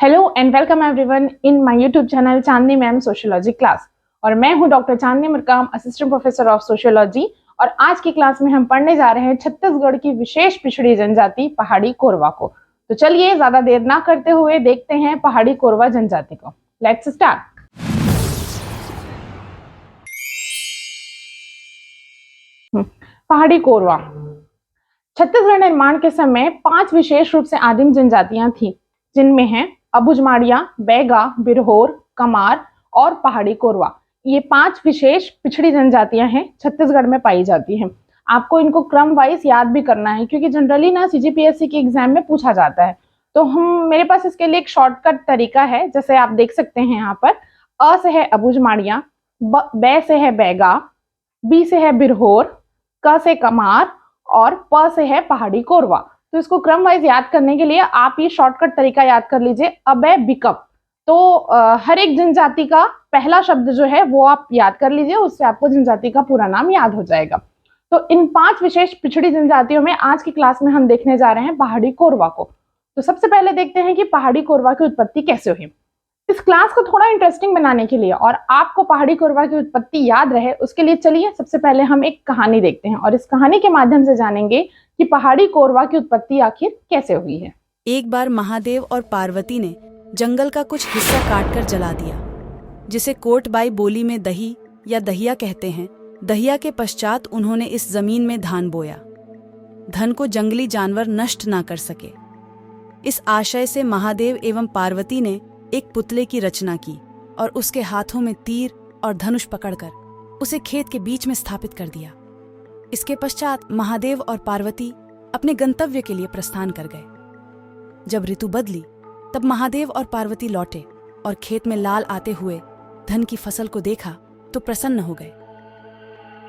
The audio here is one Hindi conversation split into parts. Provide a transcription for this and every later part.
Hello and welcome everyone in my YouTube channel Chandni ma'am sociology class. और मैं हूं doctor Chandni Murkam, assistant professor of sociology. और आज की क्लास में हम पढ़ने जा रहे हैं छत्तीसगढ़ की विशेष पिछड़ी जनजाति पहाड़ी कोरवा को। तो चलिए ज्यादा देर ना करते हुए देखते हैं पहाड़ी कोरवा जनजाति को। Let's start. पहाड़ी कोरवा छत्तीसगढ़ निर्माण के समय 5 विशेष रूप से आदिम जनजातियां थी, जिनमें हैं अबुझमाड़िया, बैगा, बिरहोर, कमार और पहाड़ी कोरवा। ये 5 विशेष पिछड़ी जनजातियां हैं, छत्तीसगढ़ में पाई जाती हैं। आपको इनको क्रम वाइज याद भी करना है, क्योंकि जनरली ना सीजीपीएससी के एग्जाम में पूछा जाता है। तो मेरे पास इसके लिए एक शॉर्टकट तरीका है, जैसे आप देख सकते हैं यहाँ पर। अ से है अबुझमाड़िया, बै से है बैगा, बी से है बिरहोर, क से कमार और प से है पहाड़ी कोरवा। तो इसको क्रम वाइज याद करने के लिए आप ये शॉर्टकट तरीका याद कर लीजिए, अबे बिकप। तो हर एक जनजाति का पहला शब्द जो है वो आप याद कर लीजिए, उससे आपको जनजाति का पूरा नाम याद हो जाएगा। तो इन 5 विशेष पिछड़ी जनजातियों में आज की क्लास में हम देखने जा रहे हैं पहाड़ी कोरवा को। तो सबसे पहले देखते हैं कि पहाड़ी कोरवा की उत्पत्ति कैसे हुई। इस क्लास को थोड़ा इंटरेस्टिंग बनाने के लिए और आपको पहाड़ी कोरवा की उत्पत्ति याद रहे, उसके लिए चलिए सबसे पहले हम एक कहानी देखते हैं और इस कहानी के माध्यम से जानेंगे कि पहाड़ी कोरवा की उत्पत्ति आखिर कैसे हुई है। एक बार महादेव और पार्वती ने जंगल का कुछ हिस्सा काटकर जला दिया, जिसे कोटबाई बोली में दही या दहिया कहते हैं। दहिया के पश्चात उन्होंने इस जमीन में धान बोया, धन को जंगली जानवर नष्ट ना कर सके। इस आशय से महादेव एवं पार्वती ने एक पुतले की रचना की और उसके हाथों में तीर और धनुष पकड़कर उसे खेत के बीच में स्थापित कर दिया। इसके पश्चात महादेव और पार्वती अपने गंतव्य के लिए प्रस्थान कर गए। जब ऋतु बदली तब महादेव और पार्वती लौटे और खेत में लाल आते हुए धन की फसल को देखा तो प्रसन्न हो गए।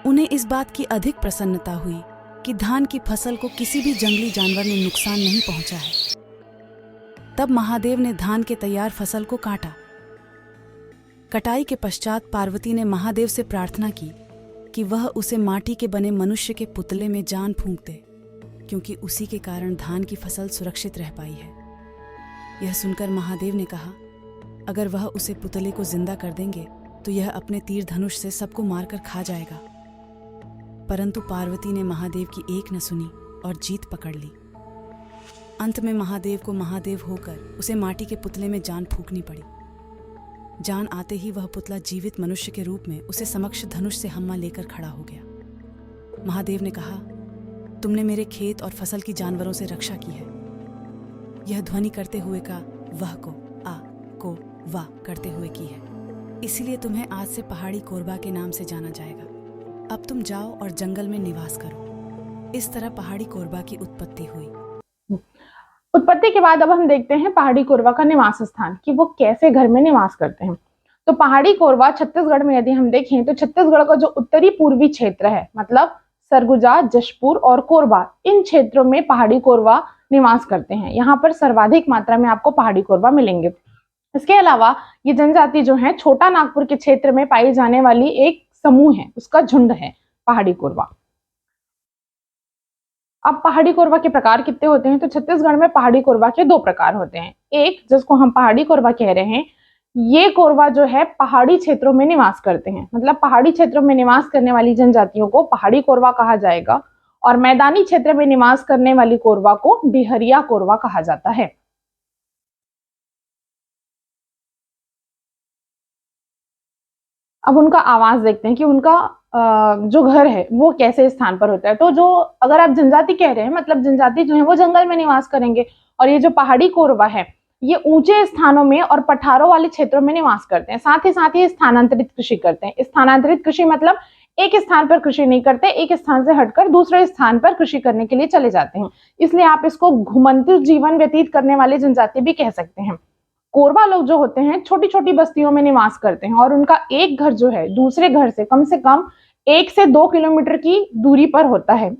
उन्हें इस बात की अधिक प्रसन्नता हुई कि धान की फसल को किसी भी जंगली जानवर ने नुकसान नहीं पहुंचा है। तब महादेव ने धान के तैयार फसल को काटा। कटाई के पश्चात पार्वती ने महादेव से प्रार्थना की कि वह उसे माटी के बने मनुष्य के पुतले में जान फूंक दे, क्योंकि उसी के कारण धान की फसल सुरक्षित रह पाई है। यह सुनकर महादेव ने कहा, अगर वह उसे पुतले को जिंदा कर देंगे तो यह अपने तीर धनुष से सबको मारकर खा जाएगा। परंतु पार्वती ने महादेव की एक न सुनी और जीत पकड़ ली। अंत में महादेव को महादेव होकर उसे माटी के पुतले में जान फूंकनी पड़ी। जान आते ही वह पुतला जीवित मनुष्य के रूप में उसे समक्ष धनुष से हम्मा लेकर खड़ा हो गया। महादेव ने कहा, तुमने मेरे खेत और फसल की जानवरों से रक्षा की है। यह ध्वनि करते हुए का वह को आ को वा करते हुए की है, इसलिए तुम्हें आज से पहाड़ी कोरवा के नाम से जाना जाएगा। अब तुम जाओ और जंगल में निवास करो। इस तरह पहाड़ी कोरवा की उत्पत्ति हुई। उत्पत्ति के बाद अब हम देखते हैं पहाड़ी कोरवा का निवास स्थान, कि वो कैसे घर में निवास करते हैं। तो पहाड़ी कोरवा छत्तीसगढ़ में यदि हम देखें तो छत्तीसगढ़ का जो उत्तरी पूर्वी क्षेत्र है, मतलब सरगुजा, जशपुर और कोरबा, इन क्षेत्रों में पहाड़ी कोरवा निवास करते हैं। यहाँ पर सर्वाधिक मात्रा में आपको पहाड़ी कोरवा मिलेंगे। इसके अलावा ये जनजाति जो है छोटा नागपुर के क्षेत्र में पाई जाने वाली एक समूह है, उसका झुंड है पहाड़ी कोरवा। अब पहाड़ी कोरवा के प्रकार कितने होते हैं, तो छत्तीसगढ़ में पहाड़ी कोरवा के 2 प्रकार होते हैं। एक जिसको हम पहाड़ी कोरवा कह रहे हैं, ये कोरवा जो है पहाड़ी क्षेत्रों में निवास करते हैं, मतलब पहाड़ी क्षेत्रों में निवास करने वाली जनजातियों को पहाड़ी कोरवा कहा जाएगा। और मैदानी क्षेत्र में निवास करने वाली कोरवा को डिहरिया कोरवा कहा जाता है। अब उनका आवास देखते हैं कि उनका जो घर है वो कैसे स्थान पर होता है। तो जो अगर आप जनजाति कह रहे हैं, मतलब जनजाति जो है वो जंगल में निवास करेंगे, और ये जो पहाड़ी कोरवा है ये ऊंचे स्थानों में और पठारों वाले क्षेत्रों में निवास करते हैं। साथ ही स्थानांतरित कृषि करते हैं। स्थानांतरित कृषि मतलब एक स्थान पर कृषि नहीं करते, एक स्थान से हटकर दूसरे स्थान पर कृषि करने के लिए चले जाते हैं। इसलिए आप इसको घुमंतु जीवन व्यतीत करने वाले जनजाति भी कह सकते हैं। कोरवा लोग जो होते हैं छोटी छोटी बस्तियों में निवास करते हैं, और उनका एक घर जो है दूसरे घर से कम 1 से 2 किलोमीटर की दूरी पर होता है।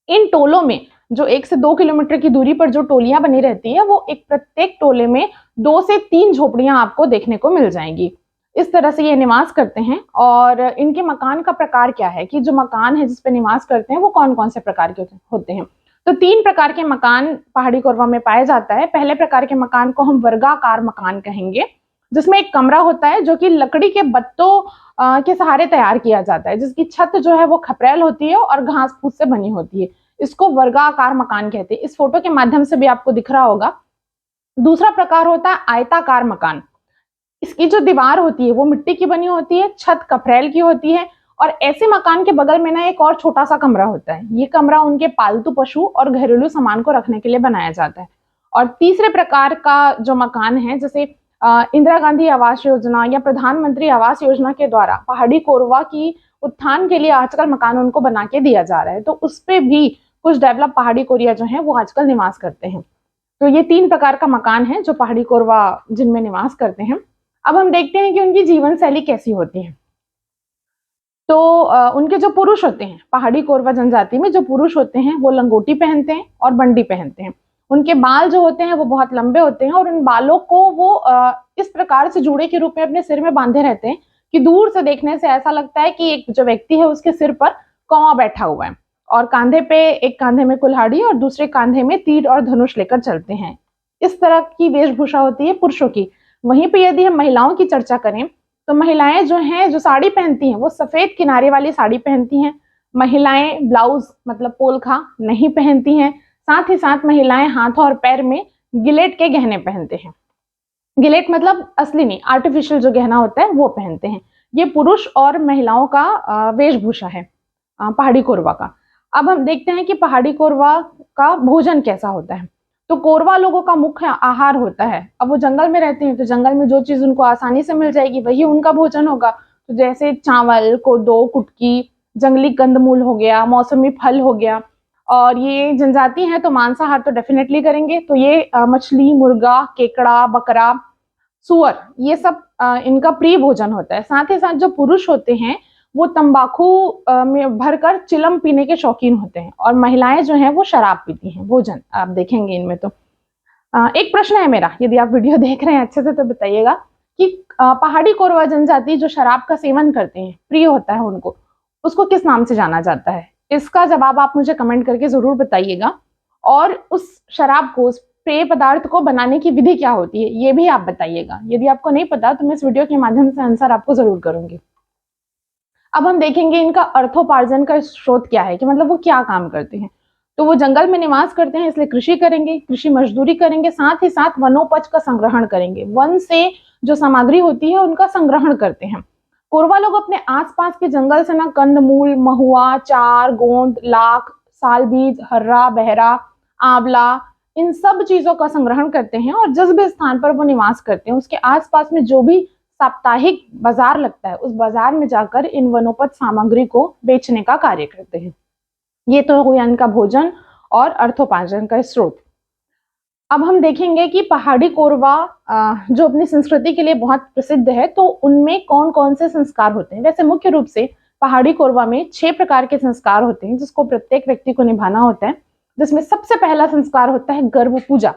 इन टोलों में जो 1 से 2 किलोमीटर की दूरी पर जो टोलियां बनी रहती है, वो एक प्रत्येक टोले में 2 से 3 झोपड़ियां आपको देखने को मिल जाएंगी। इस तरह से ये निवास करते हैं। और इनके मकान का प्रकार क्या है, कि जो मकान है जिसपे निवास करते हैं वो कौन कौन से प्रकार के होते हैं। तो 3 प्रकार के मकान पहाड़ी कोरवा में पाए जाता है। पहले प्रकार के मकान को हम वर्गाकार मकान कहेंगे, जिसमें एक कमरा होता है जो कि लकड़ी के बत्तों के सहारे तैयार किया जाता है, जिसकी छत जो है वो खपरेल होती है और घास फूस से बनी होती है। इसको वर्गाकार मकान कहते हैं। इस फोटो के माध्यम से भी आपको दिख रहा होगा। दूसरा प्रकार होता है आयताकार मकान। इसकी जो दीवार होती है वो मिट्टी की बनी होती है, छत कपरेल की होती है और ऐसे मकान के बगल में ना एक और छोटा सा कमरा होता है। ये कमरा उनके पालतू पशु और घरेलू सामान को रखने के लिए बनाया जाता है। और तीसरे प्रकार का जो मकान है, जैसे इंदिरा गांधी आवास योजना या प्रधानमंत्री आवास योजना के द्वारा पहाड़ी कोरवा की उत्थान के लिए आजकल मकान उनको बना के दिया जा रहा है, तो उस पे भी कुछ डेवलप पहाड़ी कोरिया जो है वो आजकल निवास करते हैं। तो ये 3 प्रकार का मकान है जो पहाड़ी कोरवा जिनमें निवास करते हैं। अब हम देखते हैं कि उनकी जीवन शैली कैसी होती है। तो उनके जो पुरुष होते हैं, पहाड़ी कोरवा जनजाति में जो पुरुष होते हैं वो लंगोटी पहनते हैं और बंडी पहनते हैं। उनके बाल जो होते हैं वो बहुत लंबे होते हैं और उन बालों को वो इस प्रकार से जूड़े के रूप में अपने सिर में बांधे रहते हैं कि दूर से देखने से ऐसा लगता है कि एक जो व्यक्ति है उसके सिर पर कौवा बैठा हुआ है और कांधे पे, एक कांधे में कुल्हाड़ी और दूसरे कांधे में तीर और धनुष लेकर चलते हैं। इस तरह की वेशभूषा होती है पुरुषों की। वहीं पे यदि हम महिलाओं की चर्चा करें तो महिलाएं जो हैं जो साड़ी पहनती हैं वो सफेद किनारे वाली साड़ी पहनती हैं। महिलाएं ब्लाउज मतलब पोलखा नहीं पहनती हैं। साथ ही साथ महिलाएं हाथों और पैर में गिलेट के गहने पहनते हैं। गिलेट मतलब असली नहीं, आर्टिफिशियल जो गहना होता है वो पहनते हैं। ये पुरुष और महिलाओं का वेशभूषा है पहाड़ी कोरवा का। अब हम देखते हैं कि पहाड़ी कोरवा का भोजन कैसा होता है। तो कोरवा लोगों का मुख्य आहार होता है। अब वो जंगल में रहते हैं तो जंगल में जो चीज उनको आसानी से मिल जाएगी वही उनका भोजन होगा। तो जैसे चावल, कोदो, कुटकी, जंगली कंदमूल हो गया, मौसमी फल हो गया। और ये जनजाति है तो मांसाहार तो डेफिनेटली करेंगे। तो ये मछली, मुर्गा, केकड़ा, बकरा, सुअर, ये सब इनका प्रिय भोजन होता है। साथ ही साथ जो पुरुष होते हैं वो तंबाकू में भरकर चिलम पीने के शौकीन होते हैं और महिलाएं जो हैं वो शराब पीती हैं। भोजन आप देखेंगे इनमें। तो एक प्रश्न है मेरा, यदि आप वीडियो देख रहे हैं अच्छे से तो बताइएगा कि पहाड़ी कोरवा जनजाति जो शराब का सेवन करते हैं, प्रिय होता है उनको, उसको किस नाम से जाना जाता है? इसका जवाब आप मुझे कमेंट करके जरूर बताइएगा। और उस शराब को, उस पेय पदार्थ को बनाने की विधि क्या होती है ये भी आप बताइएगा। यदि आपको नहीं पता तो मैं इस वीडियो के माध्यम से आंसर आपको जरूर करूंगी। अब हम देखेंगे इनका अर्थोपार्जन का स्रोत क्या है, कि मतलब वो क्या काम करते हैं। तो वो जंगल में निवास करते हैं इसलिए कृषि करेंगे, कृषि मजदूरी करेंगे, साथ ही साथ वनोपज का संग्रहण करेंगे। वन से जो सामग्री होती है उनका संग्रहण करते हैं। कोरवा लोग अपने आसपास के जंगल से ना कंदमूल, महुआ, चार, गोंद, लाख, सालबीज, हर्रा, बहरा, आंवला, इन सब चीजों का संग्रहण करते हैं और जिस भी स्थान पर वो निवास करते हैं उसके आसपास में जो भी साप्ताहिक बाजार लगता है उस बाजार में जाकर इन वनोपज सामग्री को बेचने का कार्य करते हैं। ये तो हुआ इनका भोजन और अर्थोपार्जन का स्रोत। अब हम देखेंगे कि पहाड़ी कोरवा जो अपनी संस्कृति के लिए बहुत प्रसिद्ध है, तो उनमें कौन कौन से संस्कार होते हैं। वैसे मुख्य रूप से पहाड़ी कोरवा में 6 प्रकार के संस्कार होते हैं जिसको प्रत्येक व्यक्ति को निभाना होता है। जिसमें सबसे पहला संस्कार होता है गर्भ पूजा।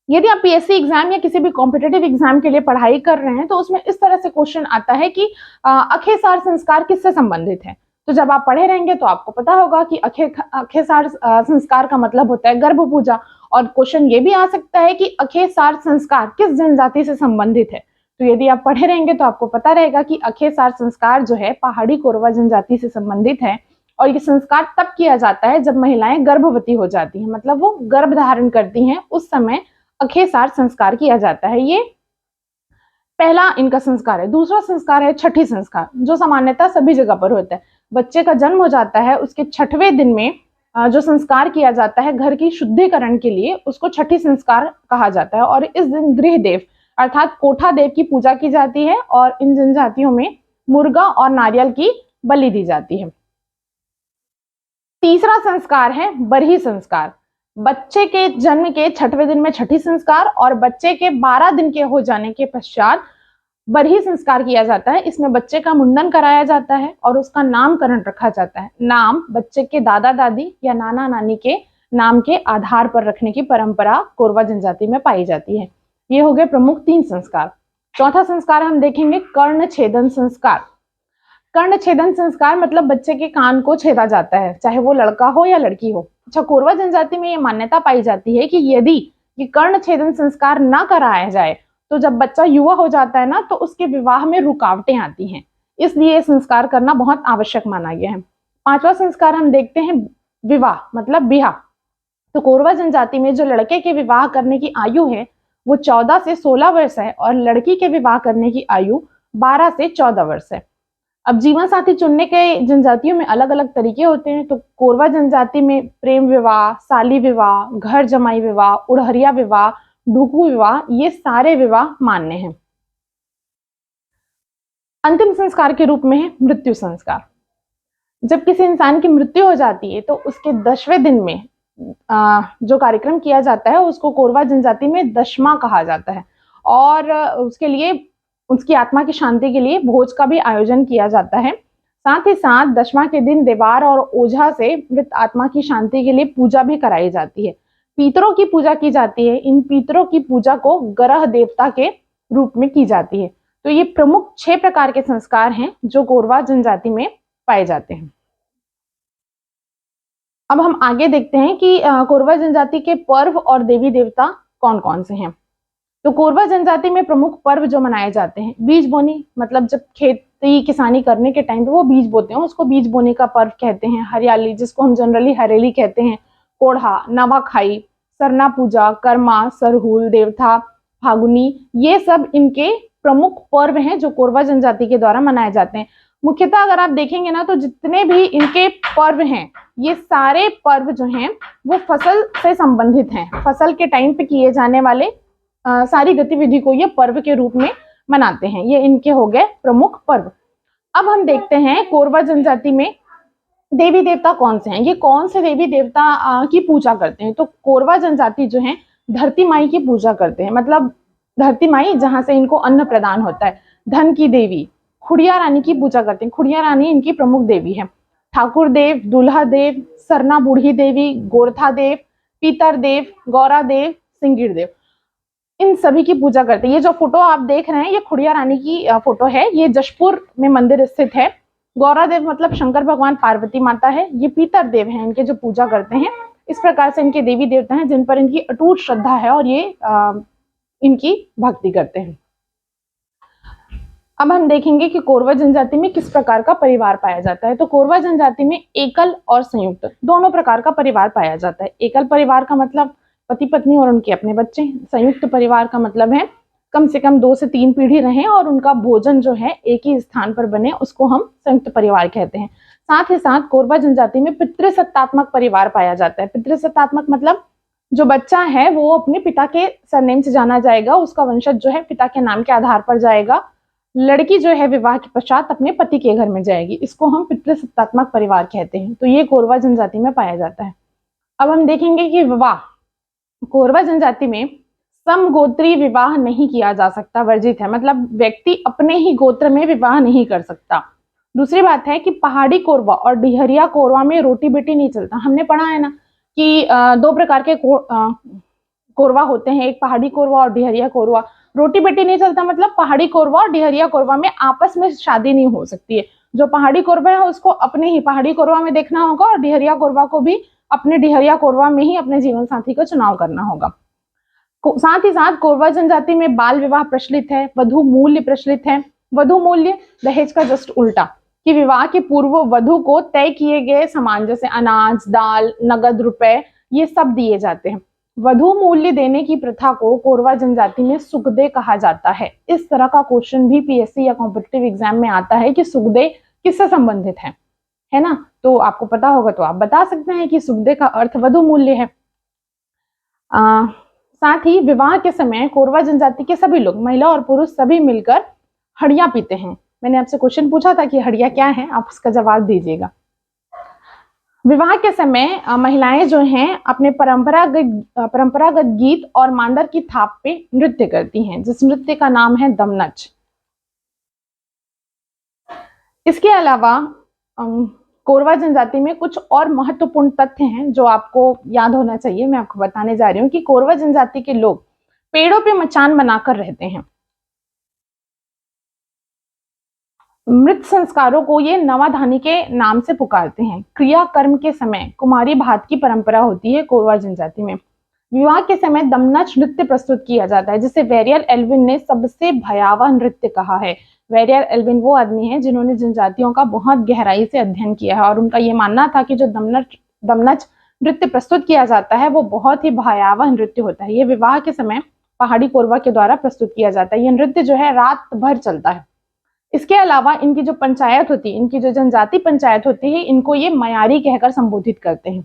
यदि आप पीएससी एग्जाम या किसी भी कॉम्पिटेटिव एग्जाम के लिए पढ़ाई कर रहे हैं तो उसमें इस तरह से क्वेश्चन आता है कि अखेसार संस्कार किससे संबंधित है। तो जब आप पढ़े रहेंगे तो आपको पता होगा कि अखेसार संस्कार का मतलब होता है गर्भ पूजा। और क्वेश्चन ये भी आ सकता है कि अखेसार संस्कार किस जनजाति से संबंधित है। तो यदि आप पढ़े रहेंगे तो आपको पता रहेगा कि अखेसार संस्कार जो है पहाड़ी कोरवा जनजाति से संबंधित है। और ये संस्कार तब किया जाता है जब महिलाएं गर्भवती हो जाती हैं, मतलब वो गर्भ धारण करती हैं, उस समय अखेसार संस्कार किया जाता है। ये पहला इनका संस्कार है। दूसरा संस्कार है छठी संस्कार, जो सामान्यतः सभी जगह पर होता है। बच्चे का जन्म हो जाता है उसके 6वें दिन में जो संस्कार किया जाता है घर की शुद्धिकरण के लिए, उसको छठी संस्कार कहा जाता है। और इस दिन गृह देव अर्थात कोठा देव की पूजा की जाती है और इन जनजातियों में मुर्गा और नारियल की बलि दी जाती है। तीसरा संस्कार है बरही संस्कार। बच्चे के जन्म के 6वें दिन में छठी संस्कार और बच्चे के 12 दिन के हो जाने के पश्चात बरही संस्कार किया जाता है। इसमें बच्चे का मुंडन कराया जाता है और उसका नामकरण रखा जाता है। नाम बच्चे के दादा दादी या नाना नानी के नाम के आधार पर रखने की परंपरा कोरवा जनजाति में पाई जाती है। ये हो गए प्रमुख 3 संस्कार। चौथा संस्कार हम देखेंगे कर्ण छेदन संस्कार। कर्ण छेदन संस्कार मतलब बच्चे के कान को छेदा जाता है, चाहे वो लड़का हो या लड़की हो। अच्छा, कोरवा जनजाति में ये मान्यता पाई जाती है कि यदि ये कर्ण छेदन संस्कार न कराया जाए तो जब बच्चा युवा हो जाता है ना, तो उसके विवाह में रुकावटें आती हैं, इसलिए ये संस्कार करना बहुत आवश्यक माना गया है। पांचवा संस्कार हम देखते हैं, विवाह मतलब ब्याह। तो कोरवा जनजाति में जो लड़के के विवाह करने की आयु है वो 14 से 16 वर्ष है और लड़की के विवाह करने की आयु 12 से 14 वर्ष है। अब जीवन साथी चुनने के जनजातियों में अलग अलग तरीके होते हैं। तो कोरवा जनजाति में प्रेम विवाह, साली विवाह, घर जमाई विवाह, उड़हरिया विवाह, ढुकू विवाह, ये सारे विवाह मान्य हैं। अंतिम संस्कार के रूप में है मृत्यु संस्कार। जब किसी इंसान की मृत्यु हो जाती है तो उसके 10वें दिन में जो कार्यक्रम किया जाता है उसको कोरवा जनजाति में दशमा कहा जाता है और उसके लिए, उसकी आत्मा की शांति के लिए भोज का भी आयोजन किया जाता है। साथ ही साथ दशमा के दिन देवार और ओझा से मृत आत्मा की शांति के लिए पूजा भी कराई जाती है। पितरों की पूजा की जाती है। इन पितरों की पूजा को ग्रह देवता के रूप में की जाती है। तो ये प्रमुख 6 प्रकार के संस्कार हैं जो कोरवा जनजाति में पाए जाते हैं। अब हम आगे देखते हैं कि कोरवा जनजाति के पर्व और देवी देवता कौन कौन से हैं। तो कोरवा जनजाति में प्रमुख पर्व जो मनाए जाते हैं, बीज बोनी, मतलब जब खेती किसानी करने के टाइम पे वो बीज बोते हैं उसको बीज बोने का पर्व कहते हैं। हरियाली, जिसको हम जनरली हरेली कहते हैं, कोढ़ा, नवाखाई, सरना पूजा, कर्मा, सरहुल, देवथा, फागुनी, ये सब इनके प्रमुख पर्व हैं जो कोरवा जनजाति के द्वारा मनाए जाते हैं। मुख्यतः अगर आप देखेंगे ना तो जितने भी इनके पर्व हैं ये सारे पर्व जो हैं वो फसल से संबंधित हैं। फसल के टाइम पे किए जाने वाले सारी गतिविधि को ये पर्व के रूप में मनाते हैं। ये इनके हो गए प्रमुख पर्व। अब हम देखते हैं कोरवा जनजाति में देवी देवता कौन से हैं, ये कौन से देवी देवता की पूजा करते हैं। तो कोरवा जनजाति जो है धरती माई की पूजा करते हैं, मतलब धरती माई जहां से इनको अन्न प्रदान होता है। धन की देवी खुड़िया रानी की पूजा करते हैं। खुड़िया रानी इनकी प्रमुख देवी है। ठाकुर देव, दूल्हा देव, सरना बूढ़ी देवी, गोरथा देव, पीतर देव, गौरा देव, सिंगिर देव, इन सभी की पूजा करते हैं। ये जो फोटो आप देख रहे हैं ये खुड़िया रानी की फोटो है। ये जशपुर में मंदिर स्थित है। गौरा देव मतलब शंकर भगवान पार्वती माता है। ये पीतर देव हैं इनके जो पूजा करते हैं। इस प्रकार से इनके देवी देवता हैं जिन पर इनकी अटूट श्रद्धा है और ये इनकी भक्ति करते हैं। अब हम देखेंगे कि कोरवा जनजाति में किस प्रकार का परिवार पाया जाता है। तो कोरवा जनजाति में एकल और संयुक्त दोनों प्रकार का परिवार पाया जाता है। एकल परिवार का मतलब पति पत्नी और उनके अपने बच्चे। संयुक्त परिवार का मतलब है कम से कम 2 से 3 पीढ़ी रहें और उनका भोजन जो है एक ही स्थान पर बने, उसको हम संयुक्त परिवार कहते हैं। साथ ही साथ कोरवा जनजाति में पितृसत्तात्मक परिवार पाया जाता है। पितृसत्तात्मक मतलब जो बच्चा है वो अपने पिता के सरनेम से जाना जाएगा, उसका वंशज जो है पिता के नाम के आधार पर जाएगा। लड़की जो है विवाह के पश्चात अपने पति के घर में जाएगी, इसको हम पितृसत्तात्मक परिवार कहते हैं। तो ये कोरवा जनजाति में पाया जाता है। अब हम देखेंगे कि विवाह कोरवा जनजाति में समगोत्री विवाह नहीं किया जा सकता, वर्जित है, मतलब व्यक्ति अपने ही गोत्र में विवाह नहीं कर सकता। दूसरी बात है कि पहाड़ी कोरवा और डिहरिया कोरवा में रोटी बेटी नहीं चलता। हमने पढ़ा है ना कि 2 प्रकार के कोरवा होते हैं, एक पहाड़ी कोरवा और डिहरिया कोरवा। रोटी बेटी नहीं चलता मतलब पहाड़ी कोरवा और डिहरिया कोरवा में आपस में शादी नहीं हो सकती है। जो पहाड़ी कोरवा है उसको अपने ही पहाड़ी कोरवा में देखना होगा और डिहरिया कोरवा को भी अपने डिहरिया कोरवा में ही अपने जीवन साथी का चुनाव करना होगा। साथ ही साथ कोरवा जनजाति में बाल विवाह प्रचलित है, वधु मूल्य प्रचलित है। वधु मूल्य दहेज का जस्ट उल्टा, कि विवाह के पूर्व वधु को तय किए गए सामान जैसे अनाज, दाल, नगद रुपए ये सब दिए जाते हैं। वधु मूल्य देने की प्रथा को कोरवा जनजाति में सुगदे कहा जाता है। इस तरह का क्वेश्चन भी पीएससी या कॉम्पिटिटिव एग्जाम में आता है कि सुगदे किससे संबंधित है ना। तो आपको पता होगा तो आप बता सकते हैं कि सुगदे का अर्थ वधु मूल्य है। साथ ही विवाह के समय कोरवा जनजाति के सभी लोग, महिला और पुरुष सभी मिलकर हड़िया पीते हैं। मैंने आपसे क्वेश्चन पूछा था कि हड़िया क्या है, आप उसका जवाब दीजिएगा। विवाह के समय महिलाएं जो हैं अपने परंपरागत गीत और मांडर की थाप पे नृत्य करती हैं, जिस नृत्य का नाम है दमनच। इसके अलावा कोरवा जनजाति में कुछ और महत्वपूर्ण तथ्य हैं जो आपको याद होना चाहिए। मैं आपको बताने जा रही हूँ कि कोरवा जनजाति के लोग पेड़ों पे मचान बनाकर रहते हैं। मृत संस्कारों को ये नवाधानी के नाम से पुकारते हैं। क्रिया कर्म के समय कुमारी भात की परंपरा होती है कोरवा जनजाति में। विवाह के समय दमनच नृत्य प्रस्तुत किया जाता है, जिसे वेरियर एल्विन ने सबसे भयावह नृत्य कहा है। वेरियर एल्विन वो आदमी है जिन्होंने जनजातियों का बहुत गहराई से अध्ययन किया है और उनका ये मानना था कि जो दमनच नृत्य प्रस्तुत किया जाता है वो बहुत ही भयावह नृत्य होता है। ये विवाह के समय पहाड़ी कोरवा के द्वारा प्रस्तुत किया जाता है। ये नृत्य जो है रात भर चलता है। इसके अलावा इनकी जो पंचायत होती है, इनकी जो जनजाति पंचायत होती है, इनको ये मयारी कहकर संबोधित करते हैं।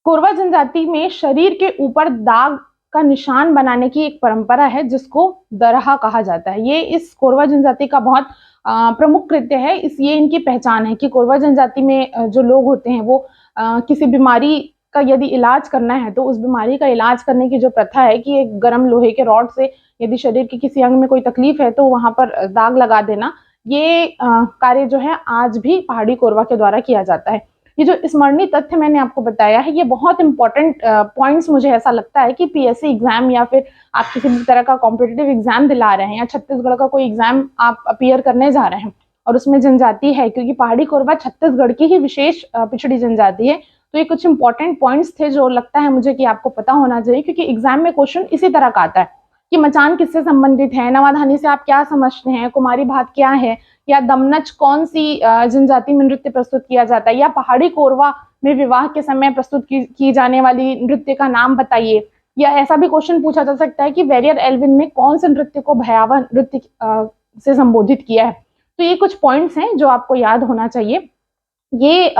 कोरवा जनजाति में शरीर के ऊपर दाग का निशान बनाने की एक परंपरा है जिसको दरहा कहा जाता है। ये इस कोरवा जनजाति का बहुत प्रमुख कृत्य है। ये इनकी पहचान है कि कोरवा जनजाति में जो लोग होते हैं वो किसी बीमारी का यदि इलाज करना है तो उस बीमारी का इलाज करने की जो प्रथा है कि एक गर्म लोहे के रॉड से यदि शरीर के किसी अंग में कोई तकलीफ है तो वहां पर दाग लगा देना, ये कार्य जो है आज भी पहाड़ी कोरवा के द्वारा किया जाता है। ये जो स्मरणीय तथ्य मैंने आपको बताया है, ये बहुत इंपॉर्टेंट पॉइंट्स मुझे ऐसा लगता है कि पीएससी एग्जाम या फिर आप किसी भी तरह का कॉम्पिटिटिव एग्जाम दिला रहे हैं या छत्तीसगढ़ का कोई एग्जाम आप अपीयर करने जा रहे हैं और उसमें जनजाति है, क्योंकि पहाड़ी कोरवा छत्तीसगढ़ की ही विशेष पिछड़ी जनजाति है, तो ये कुछ इंपॉर्टेंट पॉइंट्स थे जो लगता है मुझे कि आपको पता होना चाहिए, क्योंकि एग्जाम में क्वेश्चन इसी तरह का आता है कि मचान किससे संबंधित है, नवाधानी से आप क्या समझते हैं, कुमारी भात क्या है, या दमनच कौन सी जनजाति में नृत्य प्रस्तुत किया जाता है, या पहाड़ी कोरवा में विवाह के समय प्रस्तुत की जाने वाली नृत्य का नाम बताइए। या ऐसा भी क्वेश्चन पूछा जा सकता है कि वेरियर एल्विन ने कौन से नृत्य को भयावह नृत्य से संबोधित किया है। तो ये कुछ पॉइंट्स हैं जो आपको याद होना चाहिए। ये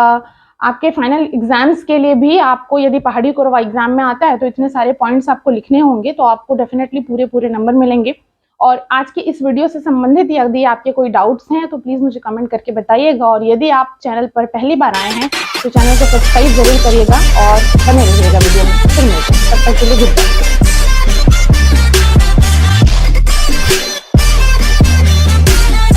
आपके फाइनल एग्जाम्स के लिए भी आपको यदि पहाड़ी कोरवा एग्जाम में आता है तो इतने सारे पॉइंट्स आपको लिखने होंगे, तो आपको डेफिनेटली पूरे नंबर मिलेंगे। और आज की इस वीडियो से संबंधित यदि आपके कोई डाउट्स हैं तो प्लीज मुझे कमेंट करके बताइएगा, और यदि आप चैनल पर पहली बार आए हैं तो चैनल को सब्सक्राइब जरूर करिएगा और बने रहिएगा वीडियो में। फिर मिलते हैं, तब तक के लिए गुड बाय।